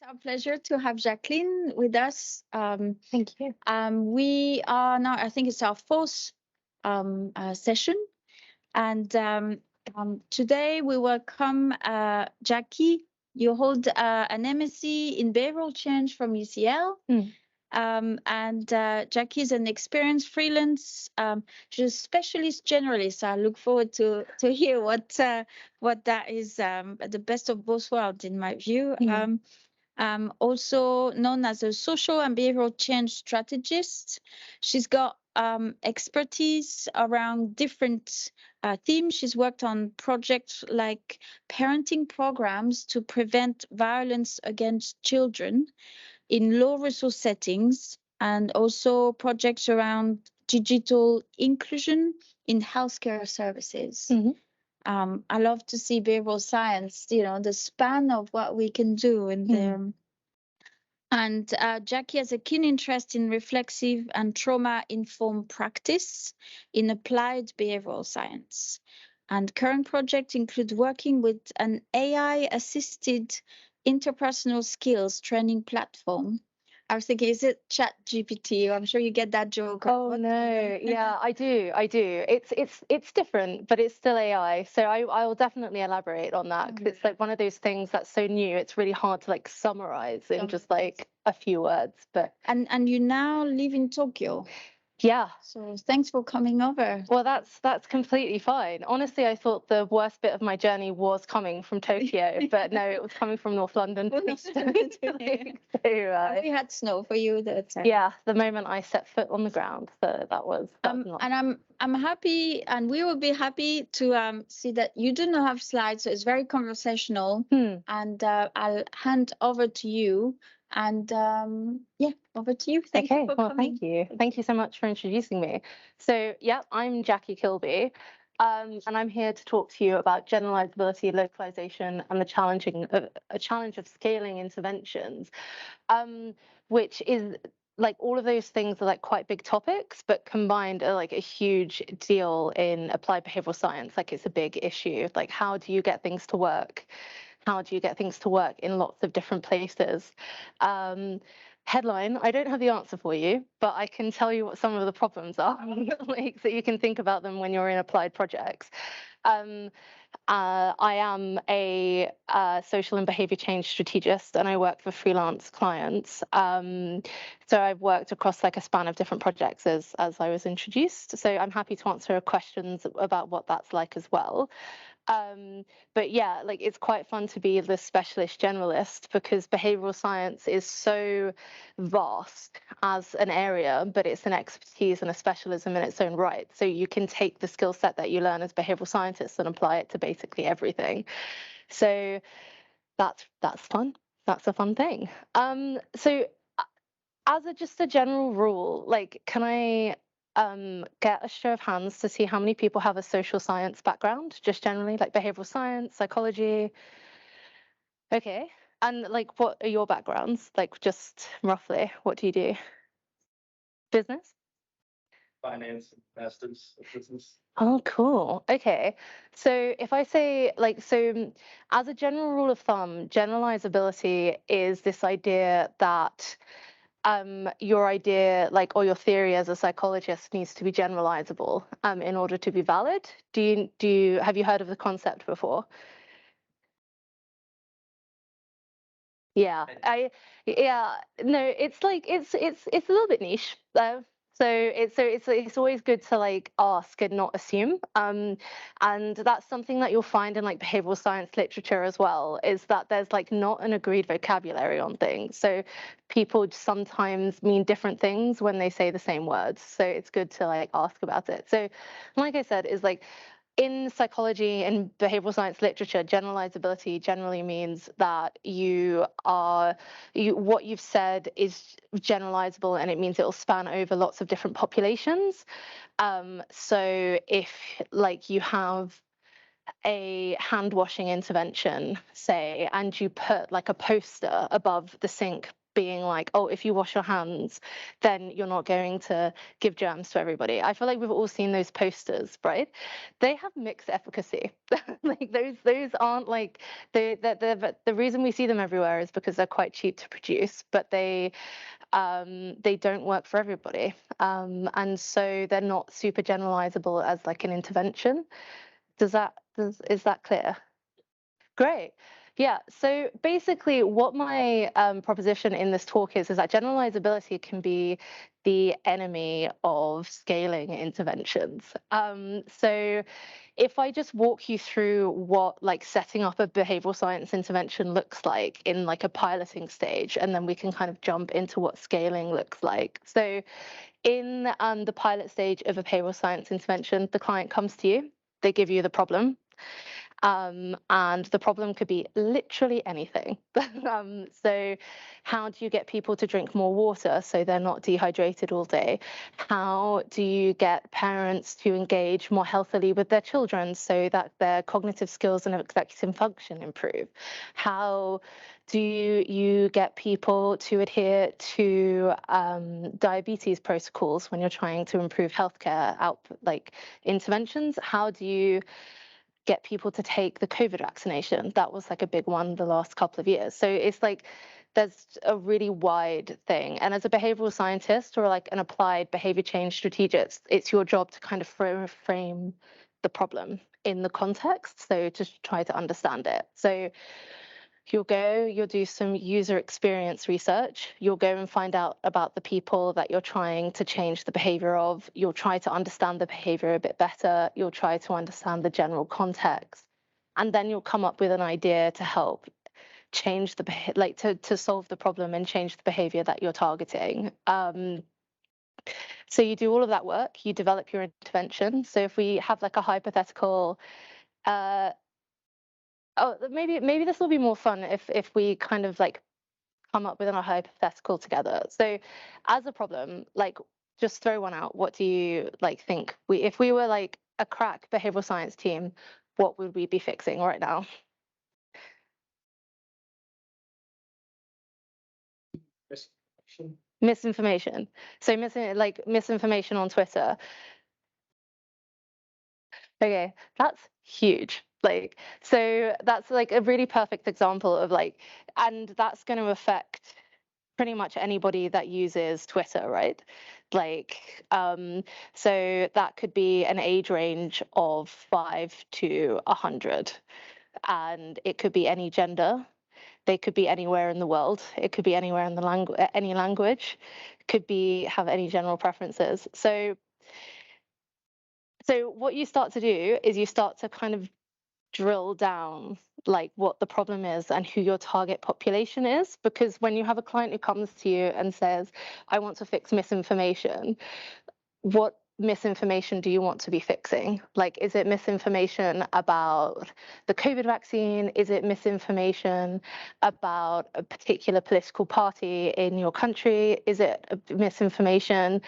our pleasure to have Jacqueline with us. Thank you. We are now, I think it's our fourth session. And today we welcome Jackie. You hold an MSc in Behavioral Change from UCL. And Jackie is an experienced freelance, she's a specialist generalist. I look forward to hear what that is, the best of both worlds in my view. Also known as a social and behavioral change strategist. She's got expertise around different themes. She's worked on projects like parenting programs to prevent violence against children in low resource settings, and also projects around digital inclusion in healthcare services. I love to see behavioral science, the span of what we can do in there. And Jackie has a keen interest in reflexive and trauma-informed practice in applied behavioral science. And current projects include working with an AI-assisted interpersonal skills training platform. I was thinking, is it ChatGPT? I'm sure you get that joke. Oh no, yeah, I do. It's different, but it's still AI. So I will definitely elaborate on that, because it's like one of those things that's so new. It's really hard to like summarize in just like a few words. But and you now live in Tokyo. Yeah. So thanks for coming over. Well, that's completely fine. Honestly, I thought the worst bit of my journey was coming from Tokyo, but no, it was coming from North London. We had snow for you that time. Yeah, the moment I set foot on the ground. So that was not... And I'm happy, and we will be happy to see that you do not have slides, so it's very conversational. And I'll hand over to you. And yeah, over to you. Thank you for coming. Thank you. Thank you so much for introducing me. So yeah, I'm Jackie Kilby, and I'm here to talk to you about generalizability, localization, and the challenge of scaling interventions, which is like all of those things are like quite big topics, but combined are like a huge deal in applied behavioral science. Like it's a big issue. Like how do you get things to work? How do you get things to work in lots of different places? Headline, I don't have the answer for you, but I can tell you what some of the problems are, like, so you can think about them when you're in applied projects. I am a social and behavior change strategist, and I work for freelance clients. So I've worked across like a span of different projects as I was introduced. So I'm happy to answer questions about what that's like as well. But yeah, like it's quite fun to be the specialist generalist, because behavioral science is so vast as an area, but it's an expertise and a specialism in its own right. So you can take the skill set that you learn as behavioral scientists and apply it to basically everything. So that's fun. That's a fun thing. So as just a general rule, like, can I get a show of hands to see how many people have a social science background, just generally, like behavioral science, psychology? Okay. And like, what are your backgrounds? Like, just roughly, what do you do? Business? Finance, masters of business. Oh, cool. Okay. So if I say like, so as a general rule of thumb, generalizability is this idea that your idea, like, or your theory as a psychologist needs to be generalizable in order to be valid. Have you heard of the concept before? Yeah, no, it's like it's a little bit niche. So it's always good to like ask and not assume. And that's something that you'll find in like behavioral science literature as well, is that there's like not an agreed vocabulary on things. So people sometimes mean different things when they say the same words. So it's good to like ask about it. So like I said, is like, in psychology and behavioral science literature, generalizability generally means that what you've said is generalizable, and it means it will span over lots of different populations. So if like you have a hand washing intervention, say, and you put like a poster above the sink being like, oh, if you wash your hands, then you're not going to give germs to everybody. I feel like we've all seen those posters, right? They have mixed efficacy. Like those aren't like the reason we see them everywhere is because they're quite cheap to produce, but they don't work for everybody, and so they're not super generalizable as like an intervention. Is that clear? Great. Yeah, so basically what my proposition in this talk is that generalizability can be the enemy of scaling interventions. So if I just walk you through what like setting up a behavioral science intervention looks like in like a piloting stage, and then we can kind of jump into what scaling looks like. So in the pilot stage of a behavioral science intervention, the client comes to you, they give you the problem. And the problem could be literally anything. So how do you get people to drink more water so they're not dehydrated all day? How do you get parents to engage more healthily with their children so that their cognitive skills and executive function improve? How do you get people to adhere to diabetes protocols when you're trying to improve healthcare like interventions? How do you get people to take the COVID vaccination? That was like a big one the last couple of years. So it's like there's a really wide thing. And as a behavioral scientist or like an applied behavior change strategist, it's your job to kind of frame the problem in the context. So to try to understand it. So you'll do some user experience research. You'll go and find out about the people that you're trying to change the behavior of. You'll try to understand the behavior a bit better. You'll try to understand the general context. And then you'll come up with an idea to help change to solve the problem and change the behavior that you're targeting. So you do all of that work, you develop your intervention. So if we have like a hypothetical, oh, maybe this will be more fun if we kind of like come up with a hypothetical together. So as a problem, like just throw one out. What do you like think if we were like a crack behavioral science team, what would we be fixing right now? Misinformation. So misinformation on Twitter. Okay, that's huge. Like, so that's like a really perfect example of like, and that's going to affect pretty much anybody that uses Twitter, right? Like, so that could be an age range of 5 to 100, and it could be any gender. They could be anywhere in the world. It could be anywhere in the any language. Could be have any general preferences. So what you start to do is you start to kind of drill down like what the problem is and who your target population is, because when you have a client who comes to you and says, I want to fix misinformation, what misinformation do you want to be fixing? Like, is it misinformation about the COVID vaccine? Is it misinformation about a particular political party in your country? Is it misinformation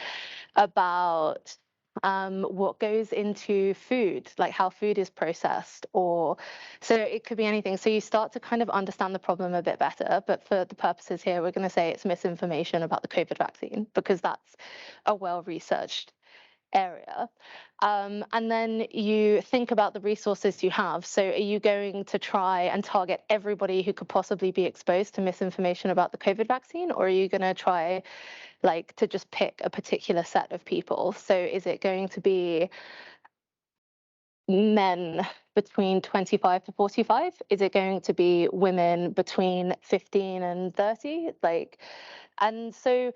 about what goes into food, like how food is processed, or so it could be anything. So you start to kind of understand the problem a bit better. But for the purposes here, we're going to say it's misinformation about the COVID vaccine because that's a well-researched area. And then you think about the resources you have. So are you going to try and target everybody who could possibly be exposed to misinformation about the COVID vaccine, or are you going to try like to just pick a particular set of people? So is it going to be men between 25 to 45? Is it going to be women between 15 and 30? Like, and so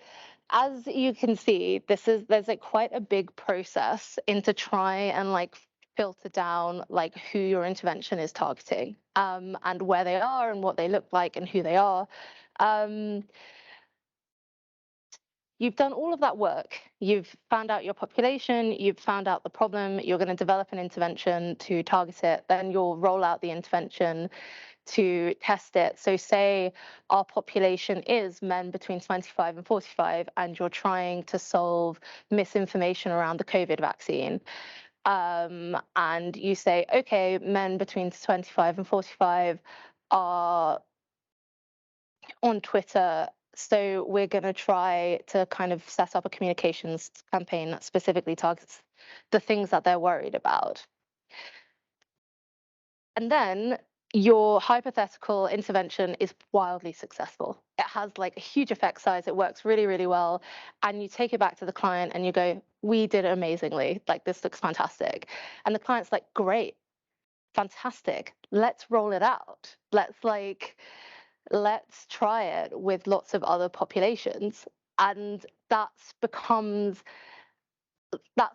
as you can see, there's like quite a big process into try and like filter down like who your intervention is targeting, and where they are and what they look like and who they are. You've done all of that work. You've found out your population, you've found out the problem, you're going to develop an intervention to target it, then you'll roll out the intervention to test it. So say our population is men between 25 and 45, and you're trying to solve misinformation around the COVID vaccine. And you say, okay, men between 25 and 45 are on Twitter So we're going to try to kind of set up a communications campaign that specifically targets the things that they're worried about. And then your hypothetical intervention is wildly successful. It has like a huge effect size. It works really, really well. And you take it back to the client and you go, we did it amazingly. Like, this looks fantastic. And the client's like, great, fantastic. Let's roll it out. Let's try it with lots of other populations. And that's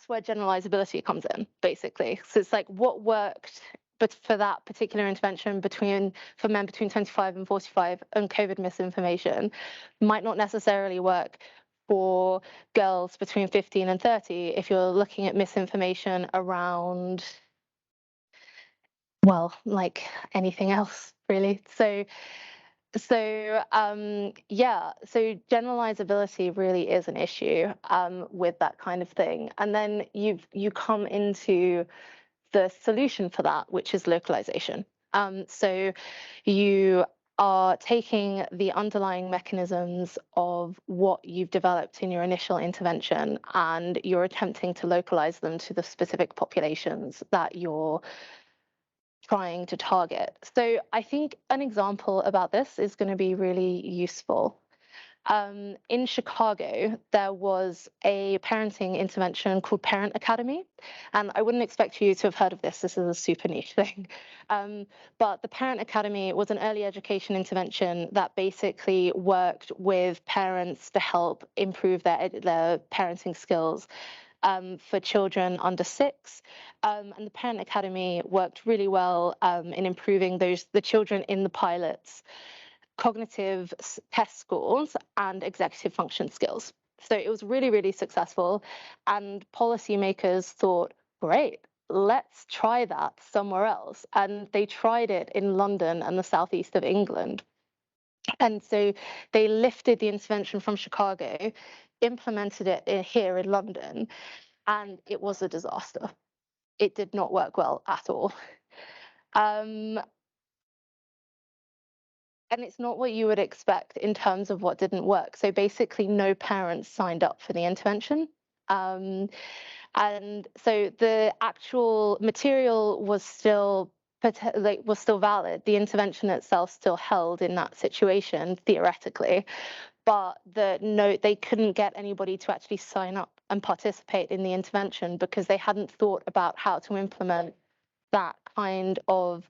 where generalizability comes in, basically. So it's like, what worked but for that particular intervention for men between 25 and 45 and COVID misinformation might not necessarily work for girls between 15 and 30 if you're looking at misinformation around, well, like anything else, really. So generalizability really is an issue with that kind of thing. And then you come into the solution for that, which is localization. So you are taking the underlying mechanisms of what you've developed in your initial intervention, and you're attempting to localize them to the specific populations that you're trying to target. So I think an example about this is going to be really useful. In Chicago, there was a parenting intervention called Parent Academy, and I wouldn't expect you to have heard of this. This is a super niche thing. But the Parent Academy was an early education intervention that basically worked with parents to help improve their parenting skills for children under 6. And the Parent Academy worked really well in improving the children in the pilots' cognitive test scores and executive function skills. So it was really, really successful. And policymakers thought, great, let's try that somewhere else. And they tried it in London and the southeast of England. And so they lifted the intervention from Chicago, implemented it here in London, and it was a disaster. It did not work well at all. And it's not what you would expect in terms of what didn't work. So basically, no parents signed up for the intervention. And so the actual material was still valid. The intervention itself still held in that situation, theoretically. But they couldn't get anybody to actually sign up and participate in the intervention because they hadn't thought about how to implement that kind of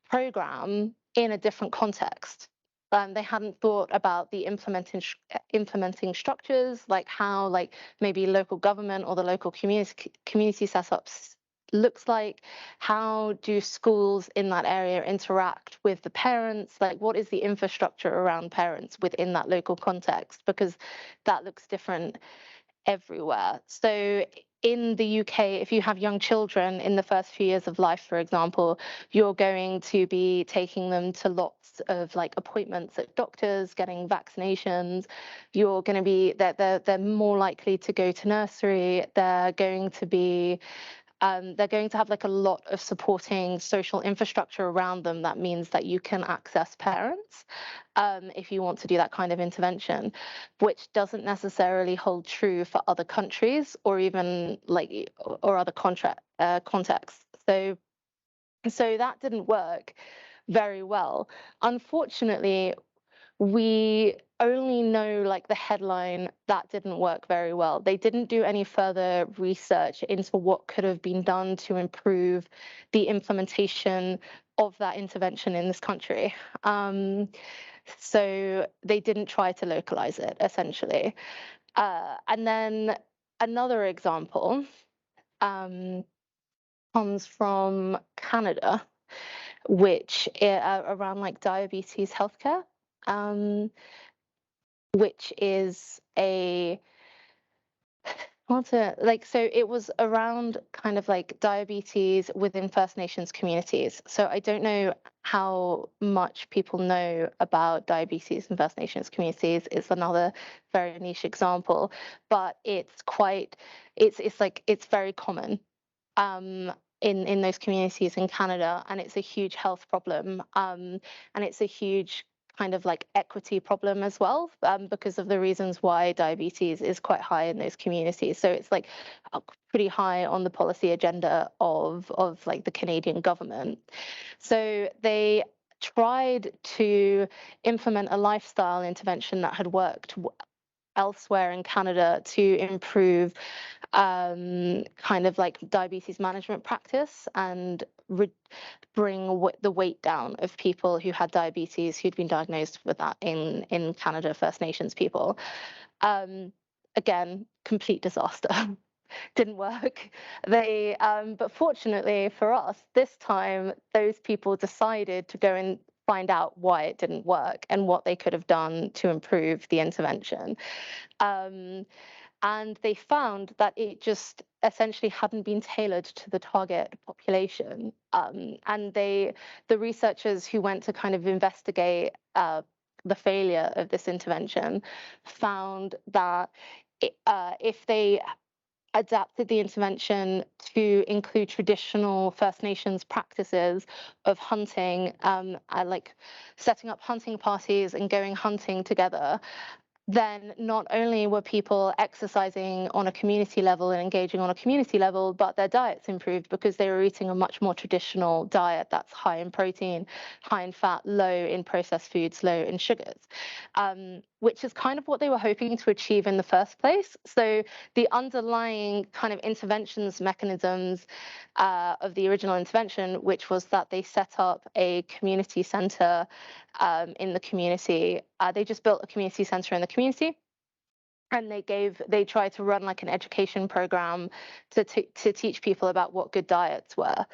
program in a different context. They hadn't thought about the implementing structures, like how maybe local government or the local community setups looks like. How do schools in that area interact with the parents? Like, what is the infrastructure around parents within that local context? Because that looks different everywhere. So in the UK, if you have young children in the first few years of life, for example, you're going to be taking them to lots of appointments at doctors, getting vaccinations. You're going to be they're more likely to go to nursery. They're going to have a lot of supporting social infrastructure around them. That means that you can access parents if you want to do that kind of intervention, which doesn't necessarily hold true for other countries or even or other contexts. So that didn't work very well. Unfortunately, we only know the headline that didn't work very well. They didn't do any further research into what could have been done to improve the implementation of that intervention in this country. So they didn't try to localize it, essentially. And then another example comes from Canada, which around diabetes healthcare. Which is so it was around kind of diabetes within First Nations communities. So I don't know how much people know about diabetes in First Nations communities. It's another very niche example, but it's very common in those communities in Canada, and it's a huge health problem, and it's a huge kind of like equity problem as well, because of the reasons why diabetes is quite high in those communities. So it's like pretty high on the policy agenda of like the Canadian government. So they tried to implement a lifestyle intervention that had worked elsewhere in Canada to improve kind of like diabetes management practice and bring the weight down of people who had diabetes who'd been diagnosed with that in Canada, First Nations people. Again, complete disaster. Didn't work. They, but fortunately for us, this time those people decided to go and find out why it didn't work and what they could have done to improve the intervention. And they found that it just essentially hadn't been tailored to the target population. And the researchers who went to kind of investigate the failure of this intervention found that if they adapted the intervention to include traditional First Nations practices of hunting, like setting up hunting parties and going hunting together, then not only were people exercising on a community level and engaging on a community level, but their diets improved because they were eating a much more traditional diet that's high in protein, high in fat, low in processed foods, low in sugars, which is kind of what they were hoping to achieve in the first place. So the underlying kind of interventions mechanisms of the original intervention, which was that they set up a community centre in the community. They just built a community centre in the community, and they tried to run like an education program to teach people about what good diets were.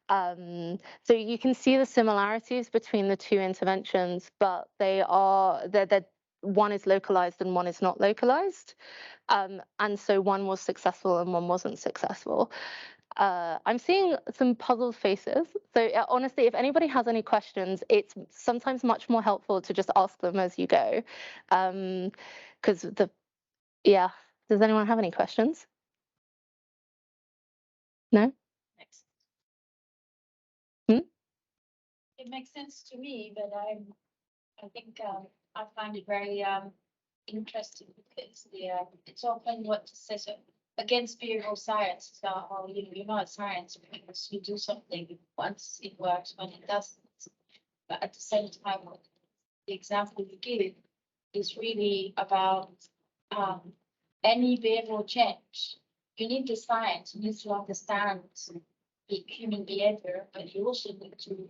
So you can see the similarities between the two interventions, but they're one is localized and one is not localized. And so one was successful and one wasn't successful. I'm seeing some puzzled faces. So honestly, if anybody has any questions, it's sometimes much more helpful to just ask them as you go. Because yeah, does anyone have any questions? No? It makes sense to me, but I think I find it very interesting because it's often what says against behavioral science is that, oh, you're not science because you do something once it works, when it doesn't. But at the same time, the example you give is really about any behavioral change. You need the science, you need to understand human behavior, but you also need to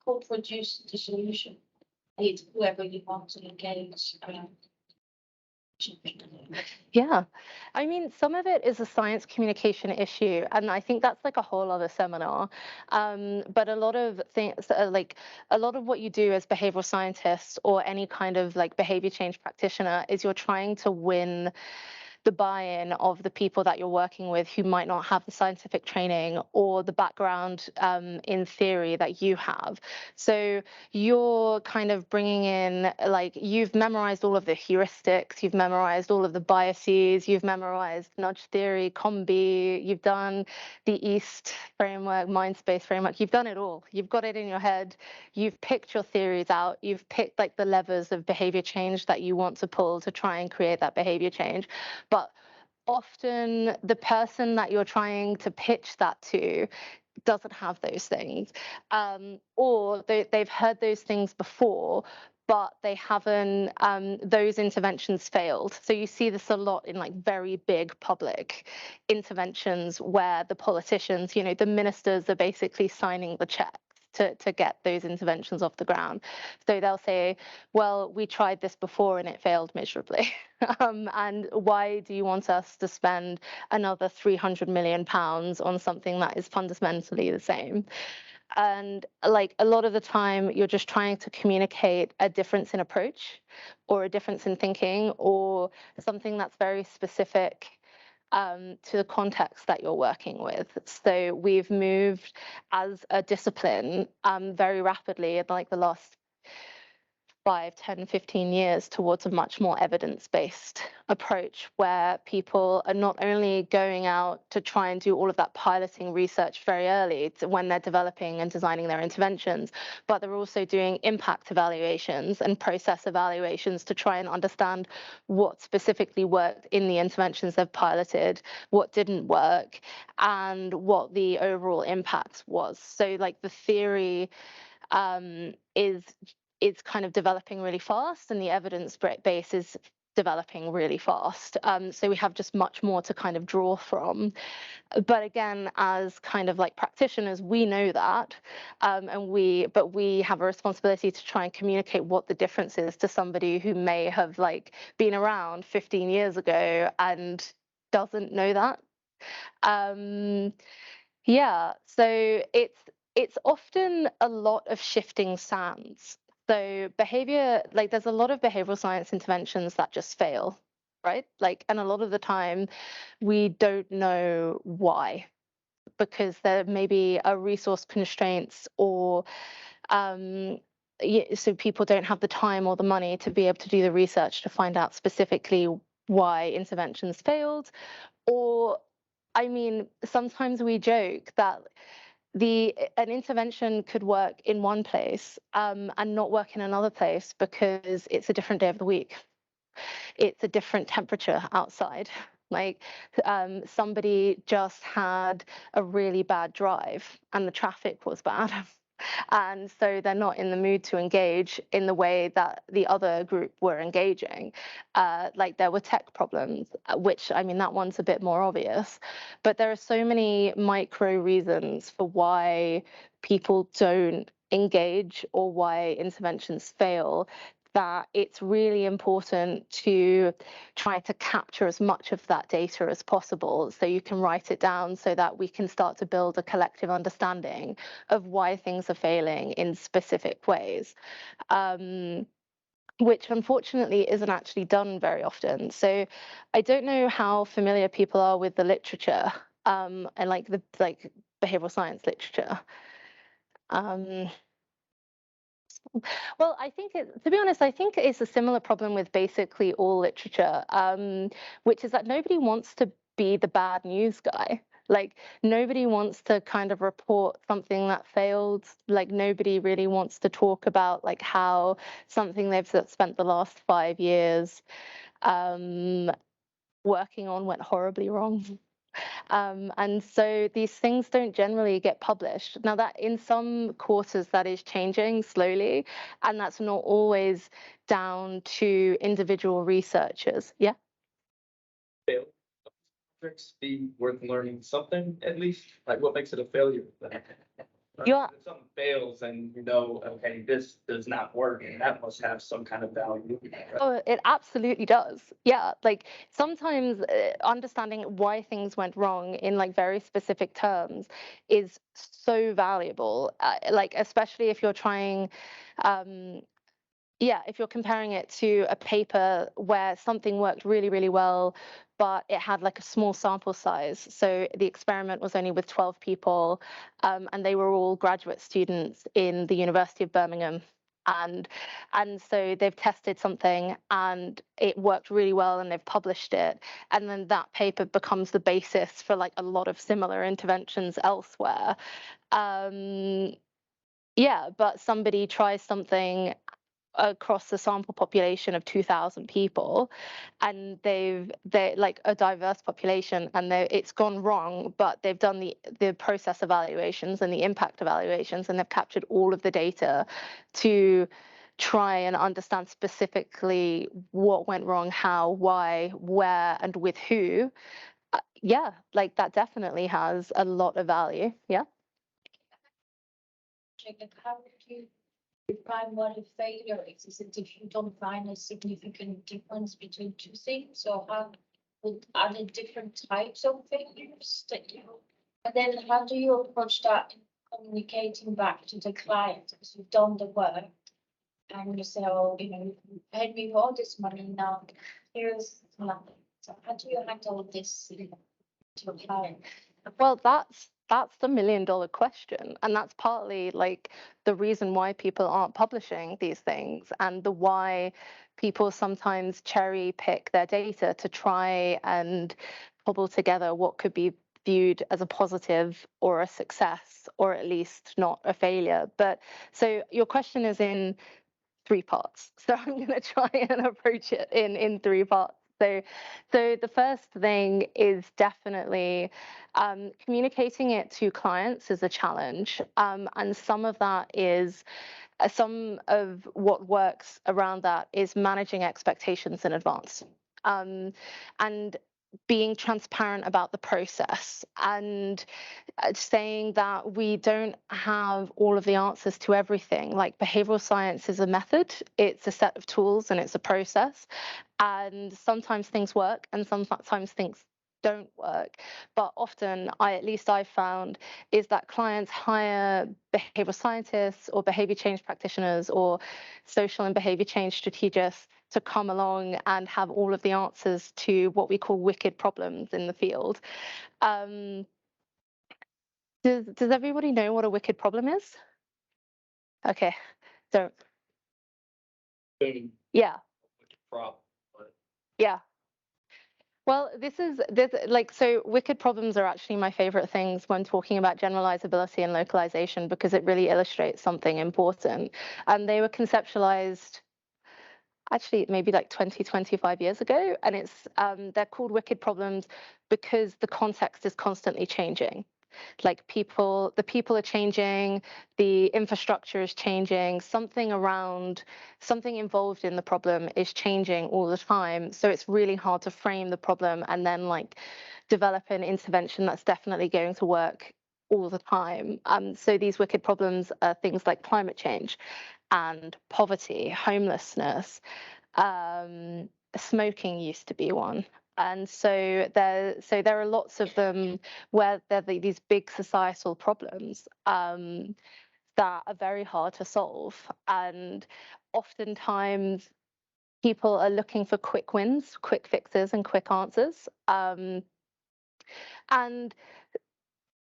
co-produce the solution with whoever you want to engage. Yeah, I mean, some of it is a science communication issue, and I think that's like a whole other seminar. But a lot of things, like a lot of what you do as behavioral scientists or any kind of like behavior change practitioner, is you're trying to win the buy-in of the people that you're working with who might not have the scientific training or the background in theory that you have. So you're kind of bringing in, like, you've memorized all of the heuristics, you've memorized all of the biases, you've memorized nudge theory, COMBI, you've done the EAST framework, mind space framework, you've done it all. You've got it in your head. You've picked your theories out. You've picked like the levers of behavior change that you want to pull to try and create that behavior change. But often the person that you're trying to pitch that to doesn't have those things, or they've heard those things before, but they haven't, those interventions failed. So you see this a lot in like very big public interventions where the politicians, the ministers are basically signing the checks to get those interventions off the ground. So they'll say, well, we tried this before and it failed miserably. And why do you want us to spend another £300 million on something that is fundamentally the same? And like a lot of the time, you're just trying to communicate a difference in approach or a difference in thinking or something that's very specific to the context that you're working with. So we've moved as a discipline very rapidly in like the last 5, 10, 15 years towards a much more evidence-based approach where people are not only going out to try and do all of that piloting research very early when they're developing and designing their interventions, but they're also doing impact evaluations and process evaluations to try and understand what specifically worked in the interventions they've piloted, what didn't work, and what the overall impact was. So like the theory is kind of developing really fast, and the evidence base is developing really fast. So we have just much more to kind of draw from. But again, as kind of like practitioners, we know that, but we have a responsibility to try and communicate what the difference is to somebody who may have like been around 15 years ago and doesn't know that. Yeah, so it's often a lot of shifting sands. So behavior, like there's a lot of behavioral science interventions that just fail, right? Like, and a lot of the time we don't know why, because there may be a resource constraints or so people don't have the time or the money to be able to do the research to find out specifically why interventions failed. Or, I mean, sometimes we joke that an intervention could work in one place and not work in another place because it's a different day of the week. It's a different temperature outside. Like somebody just had a really bad drive and the traffic was bad. And so they're not in the mood to engage in the way that the other group were engaging. Like there were tech problems, which, I mean, that one's a bit more obvious. But there are so many micro reasons for why people don't engage or why interventions fail, that it's really important to try to capture as much of that data as possible so you can write it down so that we can start to build a collective understanding of why things are failing in specific ways, which unfortunately isn't actually done very often. So I don't know how familiar people are with the literature and like behavioral science literature. Well, I think to be honest, I think it's a similar problem with basically all literature, which is that nobody wants to be the bad news guy. Like nobody wants to kind of report something that failed. Like nobody really wants to talk about like how something they've spent the last 5 years working on went horribly wrong. And so these things don't generally get published. Now that in some quarters that is changing slowly, and that's not always down to individual researchers. Yeah. Fail projects be worth learning something at least? Like what makes it a failure? Yeah. If something fails and you know, okay, this does not work, and that must have some kind of value. Right? Oh, it absolutely does. Yeah, like sometimes understanding why things went wrong in like very specific terms is so valuable. Like especially if you're trying, yeah, if you're comparing it to a paper where something worked really, really well, but it had like a small sample size. So the experiment was only with 12 people, and they were all graduate students in the University of Birmingham. And so they've tested something and it worked really well and they've published it. And then that paper becomes the basis for like a lot of similar interventions elsewhere. Yeah, but somebody tries something across the sample population of 2,000 people, and they're like a diverse population, and it's gone wrong, but they've done the process evaluations and the impact evaluations, and they've captured all of the data to try and understand specifically what went wrong, how, why, where, and with who. Yeah, like that definitely has a lot of value. Yeah. How would you define what a failure is? Is it if you don't find a significant difference between two things, or are there different types of failures that you? And then how do you approach that in communicating back to the client? Because you've done the work and you say, oh, you know, you paid me all this money, now here's nothing. So how do you handle this to a client? Well, that's the million-dollar question, and that's partly like the reason why people aren't publishing these things, and the why people sometimes cherry pick their data to try and cobble together what could be viewed as a positive or a success, or at least not a failure. But so your question is in 3 parts, so I'm going to try and approach it in 3 parts. So the first thing is definitely communicating it to clients is a challenge, and some of that is some of what works around that is managing expectations in advance, and being transparent about the process, and saying that we don't have all of the answers to everything. Like, behavioral science is a method, it's a set of tools, and it's a process. And sometimes things work and sometimes things don't work. But often, at least I've found, is that clients hire behavioral scientists or behavior change practitioners or social and behavior change strategists to come along and have all of the answers to what we call wicked problems in the field. Does everybody know what a wicked problem is? Okay, so yeah, yeah. Well, this like, so wicked problems are actually my favorite things when talking about generalizability and localization, because it really illustrates something important. And they were conceptualized actually maybe like 25 years ago, and they're called wicked problems because the context is constantly changing. Like, the people are changing, the infrastructure is changing, something involved in the problem is changing all the time. So it's really hard to frame the problem and then like develop an intervention that's definitely going to work all the time. So these wicked problems are things like climate change and poverty, homelessness. Smoking used to be one. And so there are lots of them where they're these big societal problems that are very hard to solve. And oftentimes people are looking for quick wins, quick fixes, and quick answers. And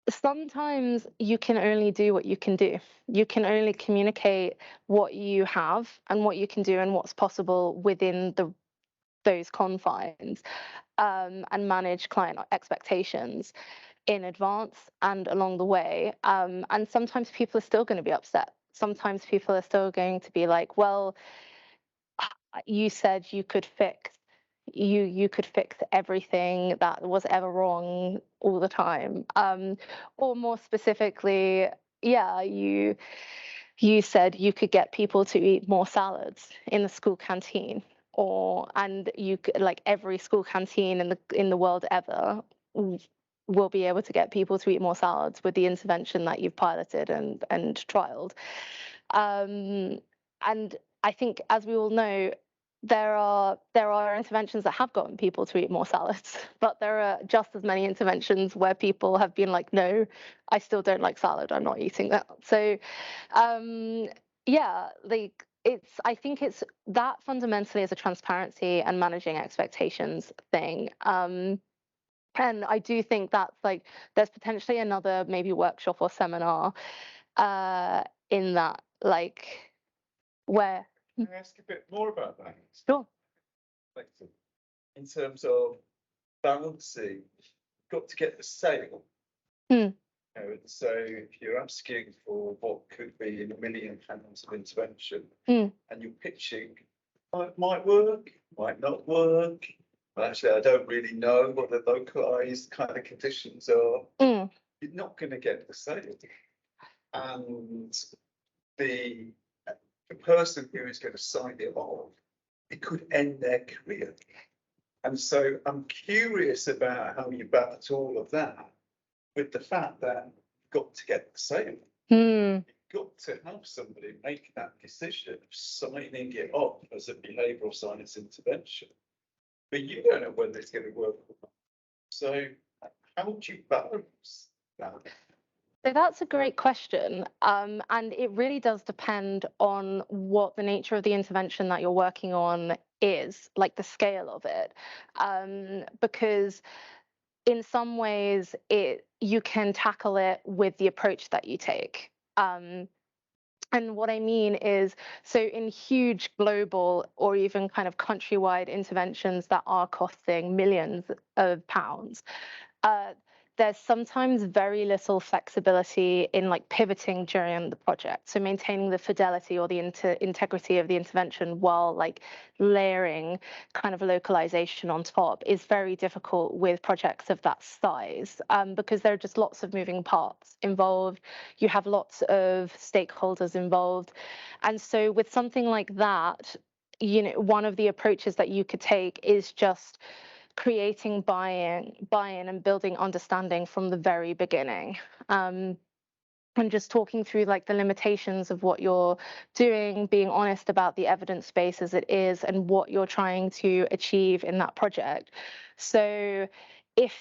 sometimes you can only do what you can do. You can only communicate what you have and what you can do and what's possible within those confines, and manage client expectations in advance and along the way. And sometimes people are still going to be upset. Sometimes people are still going to be like, well, you said you could fix everything that was ever wrong all the time. Or more specifically, yeah, you said you could get people to eat more salads in the school canteen, and you could, like, every school canteen in the world ever will be able to get people to eat more salads with the intervention that you've piloted and trialed. And I think, as we all know, there are interventions that have gotten people to eat more salads, but there are just as many interventions where people have been like, no, I still don't like salad, I'm not eating that. So yeah, like, I think it's that fundamentally is a transparency and managing expectations thing. And I do think that's like, there's potentially another maybe workshop or seminar in that, like, where. Can I ask a bit more about that? Sure. In terms of balancing, got to get the sale. So if you're asking for what could be in £1 million of intervention, and you're pitching, might work, might not work. Well, actually, I don't really know what the localized kind of conditions are. You're not going to get the sale, and the person who is going to sign it off, it could end their career. And so I'm curious about how you balance all of that with the fact that you've got to get the sale. You've got to have somebody make that decision of signing it off as a behavioural science intervention. But you don't know whether it's going to work or not. So how do you balance that? So that's a great question. And it really does depend on what the nature of the intervention that you're working on is, like the scale of it. Because in some ways you can tackle it with the approach that you take. And what I mean is, so in huge global or even kind of countrywide interventions that are costing millions of pounds, there's sometimes very little flexibility in like pivoting during the project. So maintaining the fidelity or the integrity of the intervention while like layering kind of localization on top is very difficult with projects of that size, because there are just lots of moving parts involved. You have lots of stakeholders involved. And so with something like that, you know, one of the approaches that you could take is just creating buy-in and building understanding from the very beginning, and just talking through like the limitations of what you're doing, being honest about the evidence base as it is and what you're trying to achieve in that project. So if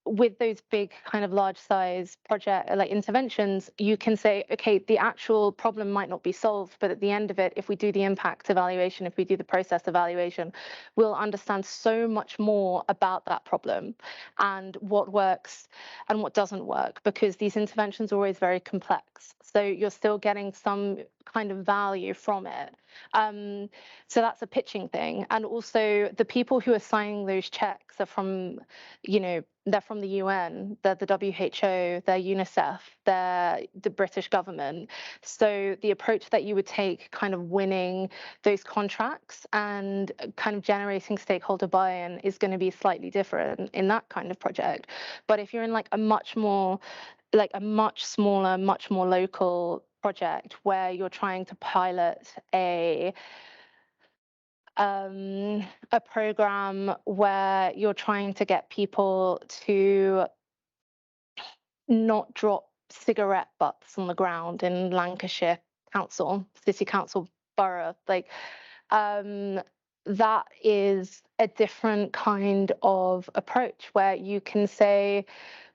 with those big kind of large size project like interventions, you can say, okay, the actual problem might not be solved, but at the end of it, if we do the impact evaluation, if we do the process evaluation, we'll understand so much more about that problem and what works and what doesn't work, because these interventions are always very complex. So you're still getting some kind of value from it. So that's a pitching thing. And also the people who are signing those checks are from, you know, they're from the UN, they're the WHO, they're UNICEF, they're the British government. So the approach that you would take kind of winning those contracts and kind of generating stakeholder buy-in is going to be slightly different in that kind of project. But if you're in like a much smaller, much more local project where you're trying to pilot a program where you're trying to get people to not drop cigarette butts on the ground in Lancashire City Council borough, like that is a different kind of approach where you can say,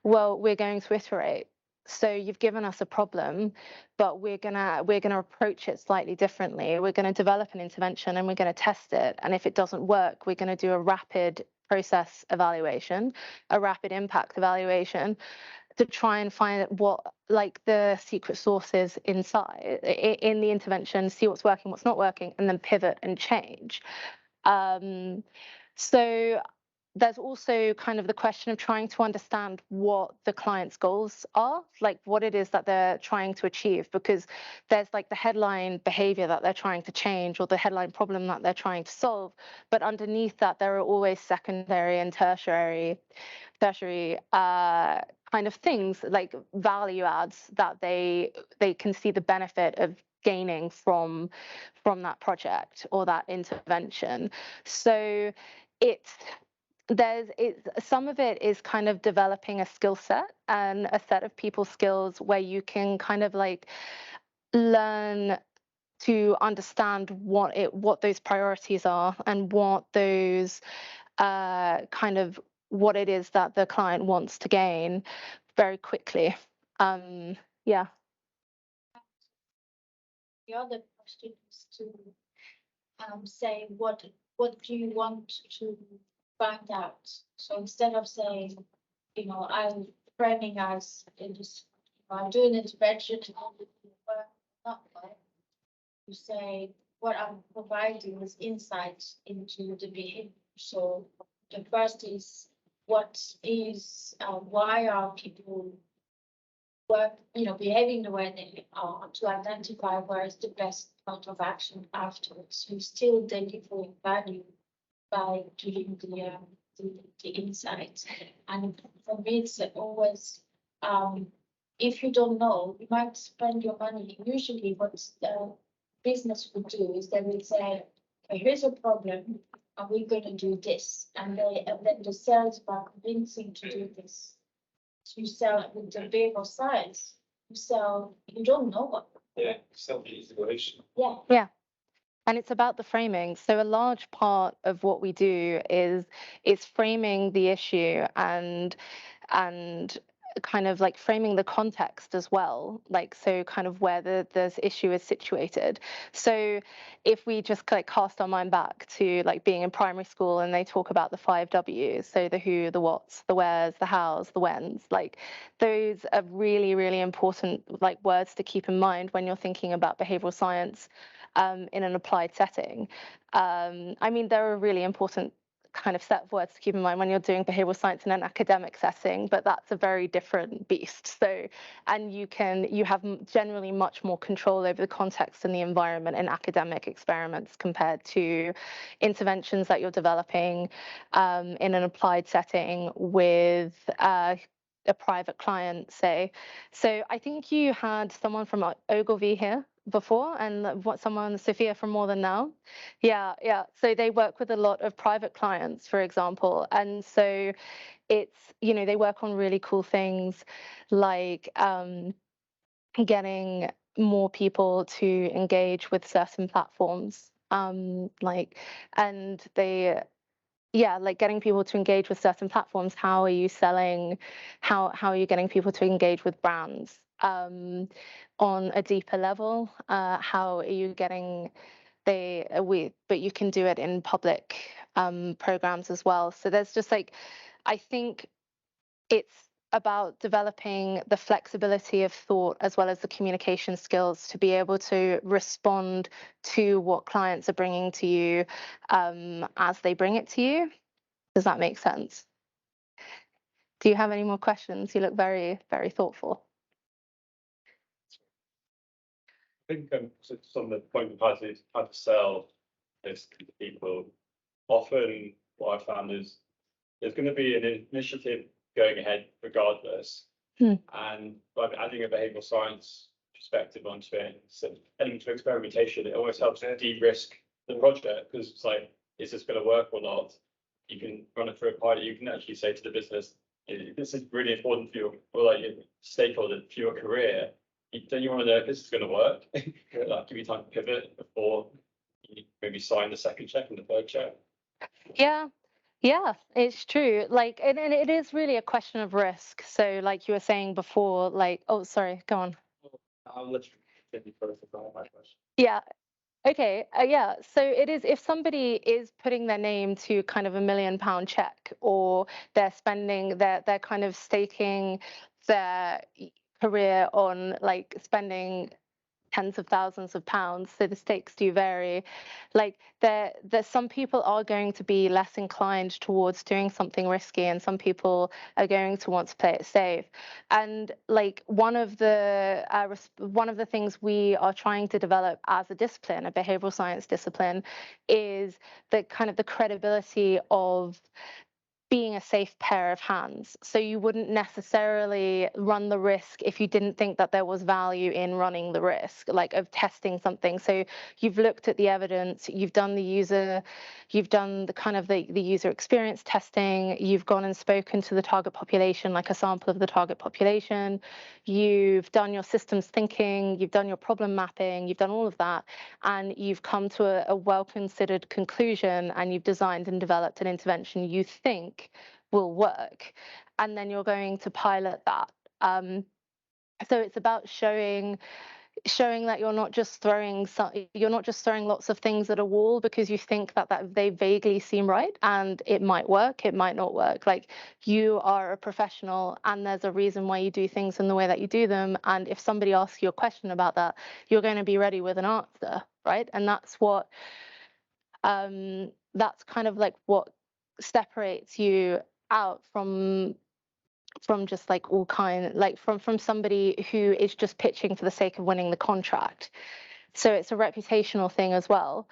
well, we're going to iterate. So you've given us a problem, but we're gonna approach it slightly differently. We're gonna develop an intervention and we're gonna test it. And if it doesn't work, we're gonna do a rapid process evaluation, a rapid impact evaluation, to try and find what like the secret sources inside in the intervention, see what's working, what's not working, and then pivot and change. So there's also kind of the question of trying to understand what the client's goals are, like what it is that they're trying to achieve, because there's like the headline behavior that they're trying to change or the headline problem that they're trying to solve. But underneath that, there are always secondary and tertiary kind of things like value adds that they can see the benefit of gaining from that project or that intervention. So some of it is kind of developing a skill set and a set of people skills where you can kind of like learn to understand what those priorities are and what those kind of what it is that the client wants to gain very quickly. Yeah. The other question is to say what do you want to find out? So instead of saying, you know, I'm framing as in this, I'm doing intervention to work, not work. You say what I'm providing is insight into the behavior. So the first is why are people behaving the way they are, to identify where is the best point of action afterwards. You still delivering value by doing the insights. And for me, it's always, if you don't know, you might spend your money. Usually what the business would do is they will say, okay, here's a problem, and we're going to do this. And then the sales are convincing to do this. So you sell with the behavioral science, you don't know what. Yeah, sell the integration. Yeah. Yeah. And it's about the framing. So a large part of what we do is framing the issue and kind of like framing the context as well, like so kind of where this issue is situated. So if we just like cast our mind back to like being in primary school and they talk about the 5 W's, so the who, the what's, the where's, the how's, the when's, like those are really, really important like words to keep in mind when you're thinking about behavioral science in an applied setting. I mean, they're a really important kind of set of words to keep in mind when you're doing behavioral science in an academic setting, but that's a very different beast. So, and you have generally much more control over the context and the environment in academic experiments compared to interventions that you're developing in an applied setting with a private client, say. So I think you had someone from Ogilvy here before, and Sophia from More Than Now. Yeah. So they work with a lot of private clients, for example, and so it's, they work on really cool things like getting more people to engage with certain platforms, like getting people to engage with certain platforms. How are you selling? How are you getting people to engage with brands on a deeper level? How are you getting but you can do it in public programs as well. So there's just like, I think it's about developing the flexibility of thought as well as the communication skills to be able to respond to what clients are bringing to you as they bring it to you. Does that make sense? Do you have any more questions? You look very, very thoughtful. I think some of the point we've had is how to sell this to people. Often what I found is there's going to be an initiative going ahead regardless. And by adding a behavioral science perspective onto it, so element of experimentation, it always helps to de-risk the project, because it's like, is this going to work or not? You can run it through a pilot. You can actually say to the business, this is really important for your stakeholder, for your career. Don't you want to know if this is going to work? Like, give you time to pivot before you maybe sign the second check and the third check. Yeah, it's true. Like, and it is really a question of risk. So, like you were saying before, like, oh, sorry, go on. I'll let you continue first if I have my question. Yeah. Okay. Yeah. So it is, if somebody is putting their name to kind of £1 million check, or they're kind of staking their career on like spending tens of thousands of pounds, so the stakes do vary. Like there's some people are going to be less inclined towards doing something risky, and some people are going to want to play it safe. And like one of the things we are trying to develop as a discipline, a behavioral science discipline, is the kind of the credibility of being a safe pair of hands. So you wouldn't necessarily run the risk if you didn't think that there was value in running the risk, like of testing something. So you've looked at the evidence, you've done the user experience testing, you've gone and spoken to the target population, like a sample of the target population, you've done your systems thinking, you've done your problem mapping, you've done all of that, and you've come to a well-considered conclusion, and you've designed and developed an intervention you think will work, and then you're going to pilot that. So it's about showing that you're not just throwing lots of things at a wall because you think that they vaguely seem right, and it might work, it might not work. Like, you are a professional, and there's a reason why you do things in the way that you do them, and if somebody asks you a question about that, you're going to be ready with an answer, right? And that's kind of like what separates you out from just like all kind, like from somebody who is just pitching for the sake of winning the contract. So it's a reputational thing as well.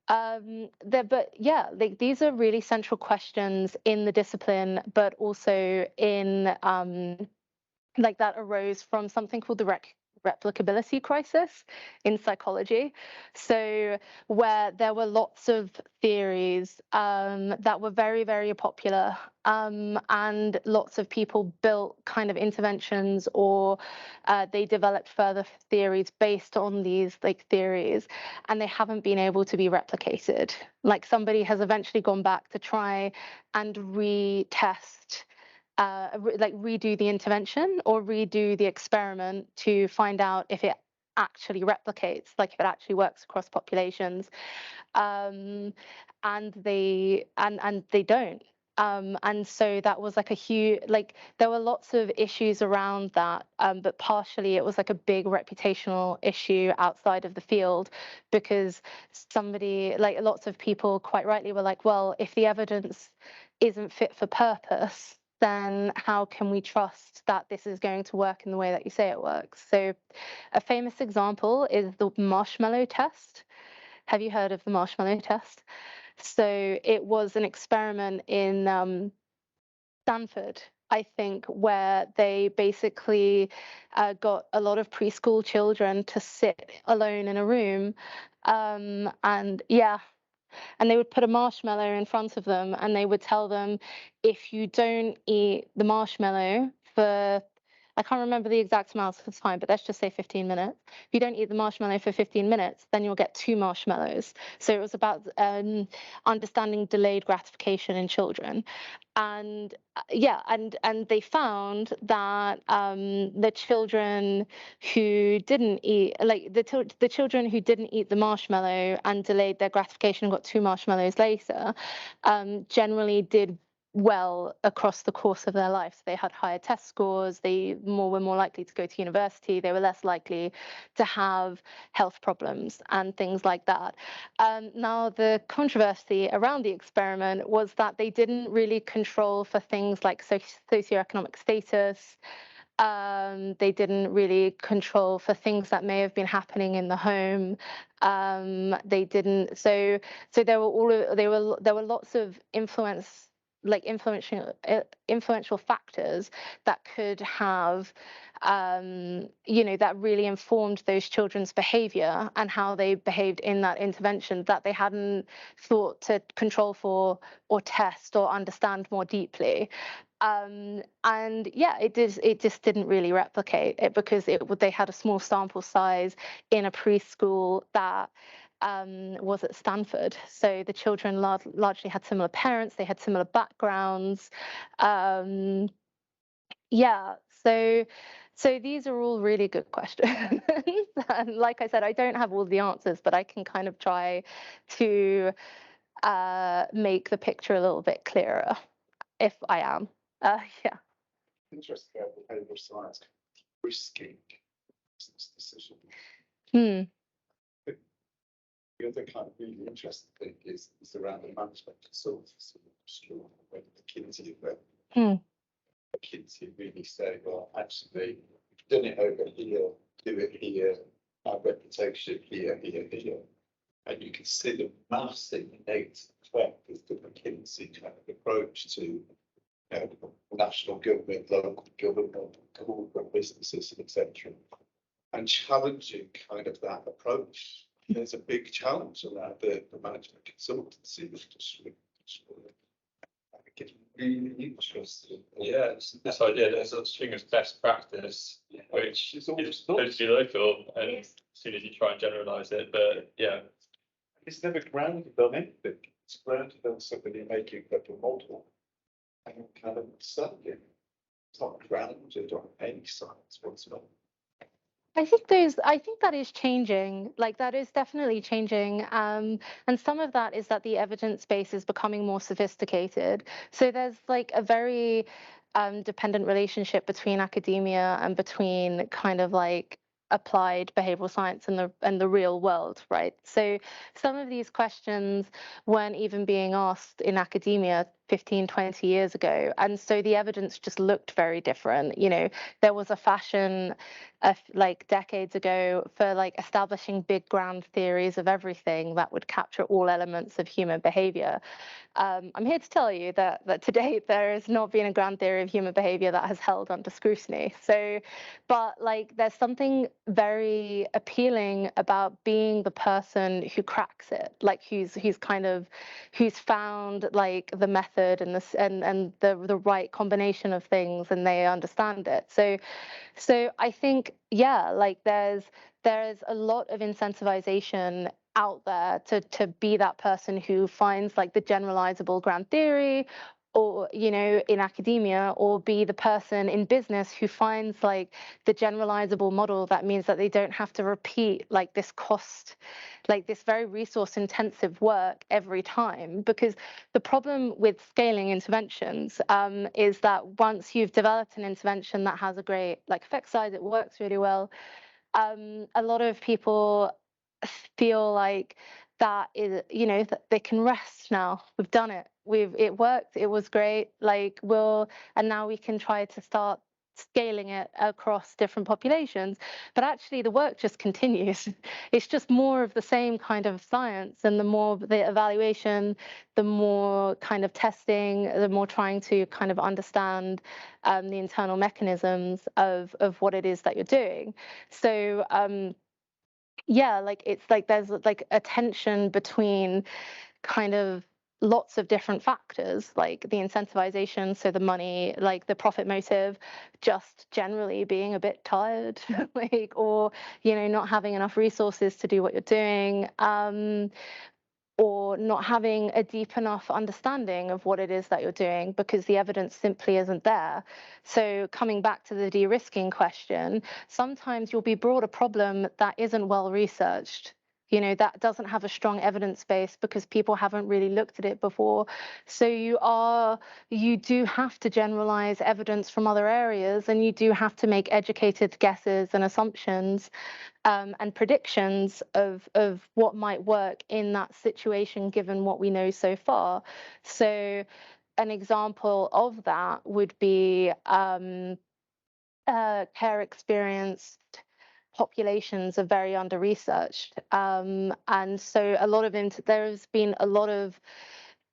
These are really central questions in the discipline, but also in that arose from something called the replicability crisis in psychology. So where there were lots of theories that were very, very popular, and lots of people built kind of interventions, or they developed further theories based on these theories, and they haven't been able to be replicated. Like, somebody has eventually gone back to try and retest like redo the intervention or redo the experiment to find out if it actually replicates, like if it actually works across populations, and they don't. And so that was like a huge, like there were lots of issues around that, but partially it was like a big reputational issue outside of the field, because somebody, like lots of people quite rightly were like, well, if the evidence isn't fit for purpose, then how can we trust that this is going to work in the way that you say it works? So a famous example is the marshmallow test. Have you heard of the marshmallow test? So it was an experiment in Stanford, I think, where they basically got a lot of preschool children to sit alone in a room, and yeah, and they would put a marshmallow in front of them, and they would tell them, if you don't eat the marshmallow for, I can't remember the exact amount of time, but let's just say 15 minutes. If you don't eat the marshmallow for 15 minutes, then you'll get 2 marshmallows. So it was about understanding delayed gratification in children. And yeah, and they found that the children who didn't eat, like the children who didn't eat the marshmallow and delayed their gratification and got 2 marshmallows later, generally did well across the course of their life. So they had higher test scores, they were more likely to go to university, they were less likely to have health problems and things like that. Now, the controversy around the experiment was that they didn't really control for things like socioeconomic status. They didn't really control for things that may have been happening in the home. They didn't. So there were lots of influential factors that could have, that really informed those children's behavior and how they behaved in that intervention, that they hadn't thought to control for or test or understand more deeply. And yeah, it just didn't really replicate it, because they had a small sample size in a preschool that was at Stanford. So the children largely had similar parents, they had similar backgrounds. Yeah, so these are all really good questions. And like I said, I don't have all the answers, but I can kind of try to make the picture a little bit clearer, if I am. Yeah. Interesting how behavioural science can be risky business decision. The other kind of really interesting thing is around the management consultancy industry, when the kids who really say, well, actually, we've done it over here, do it here, our reputation here, and you can see the massive negative effect of the McKinsey kind of approach to national government, local government, corporate businesses, etc., and challenging kind of that approach. There's a big challenge around the management consultancy industry. It's really interesting. Yeah, this idea there's such thing as best practice, which is totally local, and as soon as you try and generalise it, but yeah. It's never grounded on anything. It's grounded on somebody making up a model and kind of studying. It's not grounded on any science whatsoever. I think that is changing. Like, that is definitely changing. And some of that is that the evidence base is becoming more sophisticated. So there's like a very dependent relationship between academia and between kind of like applied behavioral science and the real world, right? So some of these questions weren't even being asked in academia 15, 20 years ago. And so the evidence just looked very different. There was a fashion like decades ago for like establishing big grand theories of everything that would capture all elements of human behavior. I'm here to tell you that to date there has not been a grand theory of human behavior that has held under scrutiny. So, but like there's something very appealing about being the person who cracks it, like who's found like the method and the right combination of things, and they understand it. So I think, yeah, like there's a lot of incentivization out there to be that person who finds like the generalizable grand theory, or, you know, in academia, or be the person in business who finds like the generalizable model that means that they don't have to repeat like this very resource intensive work every time. Because the problem with scaling interventions is that once you've developed an intervention that has a great like effect size, it works really well, a lot of people feel like that is, you know, that they can rest now. We've done it. It worked. It was great. Like and now we can try to start scaling it across different populations. But actually the work just continues. It's just more of the same kind of science, and the more the evaluation, the more kind of testing, the more trying to kind of understand the internal mechanisms of what it is that you're doing. So yeah, like it's like there's like a tension between kind of lots of different factors, like the incentivization, so the money, like the profit motive, just generally being a bit tired, like, or, you know, not having enough resources to do what you're doing, or not having a deep enough understanding of what it is that you're doing because the evidence simply isn't there. So coming back to the de-risking question, sometimes you'll be brought a problem that isn't well researched, you know, that doesn't have a strong evidence base because people haven't really looked at it before. So you do have to generalize evidence from other areas, and you do have to make educated guesses and assumptions and predictions of what might work in that situation given what we know so far. So an example of that would be care experienced populations are very under researched, and so there's been a lot of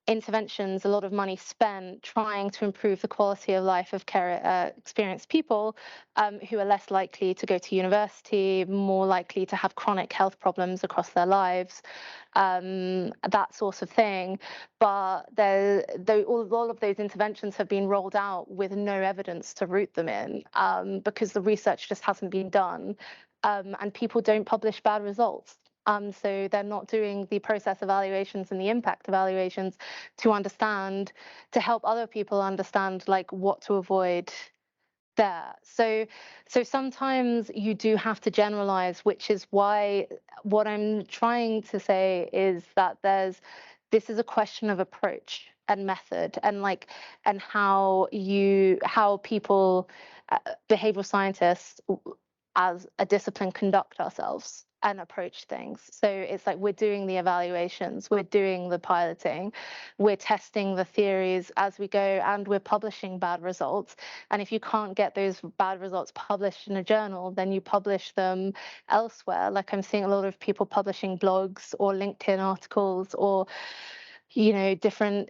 interventions, a lot of money spent trying to improve the quality of life of care experienced people who are less likely to go to university, more likely to have chronic health problems across their lives, that sort of thing. But all of those interventions have been rolled out with no evidence to root them in, because the research just hasn't been done, and people don't publish bad results. So they're not doing the process evaluations and the impact evaluations to help other people understand like what to avoid there. So sometimes you do have to generalize, which is why what I'm trying to say is that this is a question of approach and method, and how people, behavioral scientists as a discipline, conduct ourselves and approach things. So it's like we're doing the evaluations, we're doing the piloting, we're testing the theories as we go, and we're publishing bad results. And if you can't get those bad results published in a journal, then you publish them elsewhere. Like I'm seeing a lot of people publishing blogs or LinkedIn articles, or, you know, different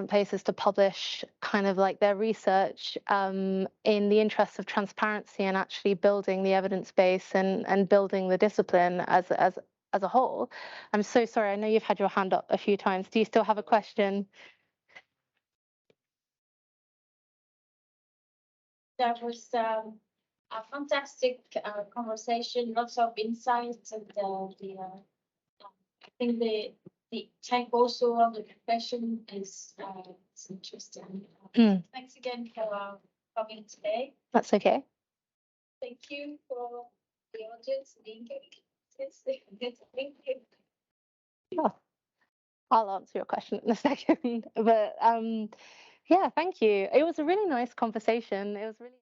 places to publish kind of like their research, in the interest of transparency and actually building the evidence base and building the discipline as a whole. I'm so sorry, I know you've had your hand up a few times. Do you still have a question? That was a fantastic conversation, lots of insights, and I think the take also on the profession is interesting. Thanks again for coming today. That's okay. Thank you for the audience being here. Thank you. Yeah, I'll answer your question in a second. But yeah, thank you. It was a really nice conversation. It was really